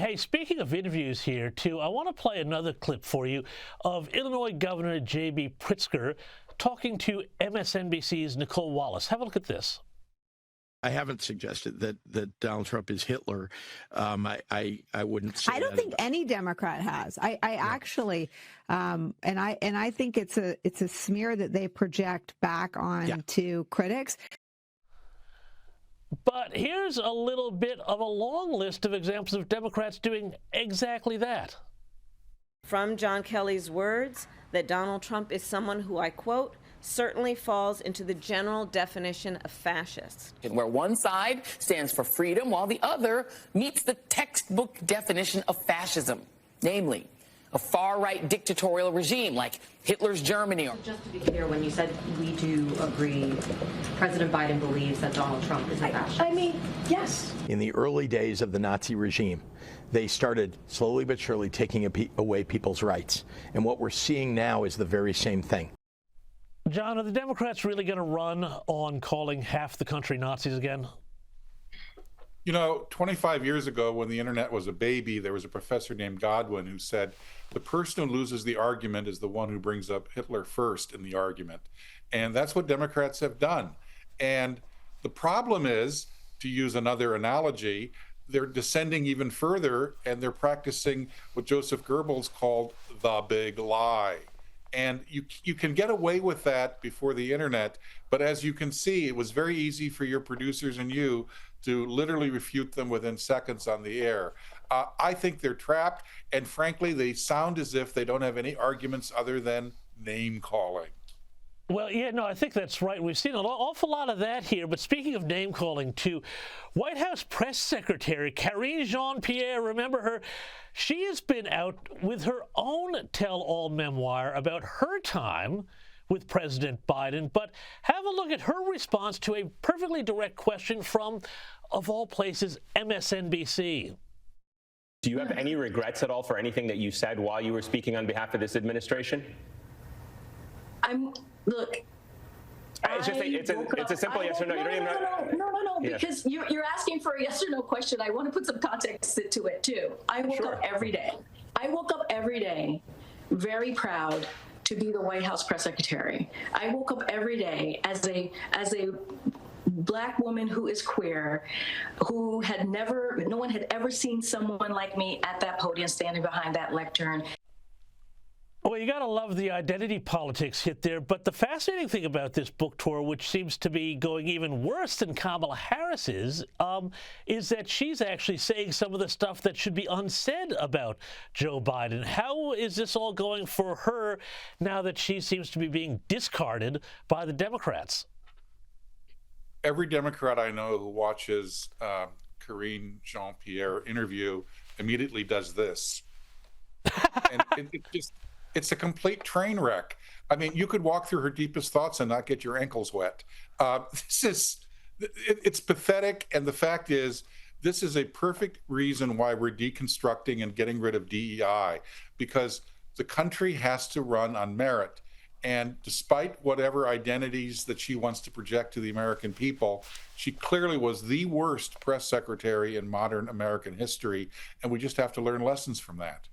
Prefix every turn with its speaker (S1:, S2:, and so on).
S1: Hey, speaking of interviews here, too, I want to play another clip for you of Illinois Governor J.B. Pritzker talking to MSNBC's Nicole Wallace. Have a look at this.
S2: I haven't suggested that Donald Trump is Hitler. I wouldn't say.
S3: I don't think any Democrat has. I actually, and I think it's a smear that they project back on to critics.
S1: But here's a little bit of a long list of examples of Democrats doing exactly that.
S4: From John Kelly's words that Donald Trump is someone who, I quote, certainly falls into the general definition of fascist.
S5: Where one side stands for freedom while the other meets the textbook definition of fascism, namely a far-right dictatorial regime like Hitler's Germany.
S6: Just to be clear, when you said we do agree, President Biden believes that Donald Trump is a fascist.
S7: I mean, yes.
S2: In the early days of the Nazi regime, they started slowly but surely taking away people's rights. And what we're seeing now is the very same thing.
S1: John, are the Democrats really going to run on calling half the country Nazis again?
S8: You know, 25 years ago, when the internet was a baby, there was a professor named Godwin who said, the person who loses the argument is the one who brings up Hitler first in the argument. And that's what Democrats have done. And the problem is, to use another analogy, they're descending even further, and they're practicing what Joseph Goebbels called the big lie. And you can get away with that before the internet, but as you can see, it was very easy for your producers and you to literally refute them within seconds on the air. I think they're trapped, and frankly, they sound as if they don't have any arguments other than name calling.
S1: Well, yeah, no, I think that's right. We've seen an awful lot of that here. But speaking of name calling, too, White House Press Secretary Karine Jean-Pierre, remember her? She has been out with her own tell-all memoir about her time with President Biden. But have a look at her response to a perfectly direct question from, of all places, MSNBC.
S9: Do you have any regrets at all for anything that you said while you were speaking on behalf of this administration?
S7: Look,
S9: it's a simple yes or no. You don't even know.
S7: No, because you're asking for a yes or no question. I want to put some context to it too. I woke up every day. I woke up every day very proud to be the White House press secretary. I woke up every day as a Black woman who is queer, who no one had ever seen someone like me at that podium standing behind that lectern.
S1: Well, you got to love the identity politics hit there. But the fascinating thing about this book tour, which seems to be going even worse than Kamala Harris's, is that she's actually saying some of the stuff that should be unsaid about Joe Biden. How is this all going for her now that she seems to be being discarded by the Democrats?
S8: Every Democrat I know who watches Karine Jean-Pierre interview immediately does this. And it's a complete train wreck. I mean, you could walk through her deepest thoughts and not get your ankles wet. It's pathetic. And the fact is, this is a perfect reason why we're deconstructing and getting rid of DEI, because the country has to run on merit. And despite whatever identities that she wants to project to the American people, she clearly was the worst press secretary in modern American history. And we just have to learn lessons from that.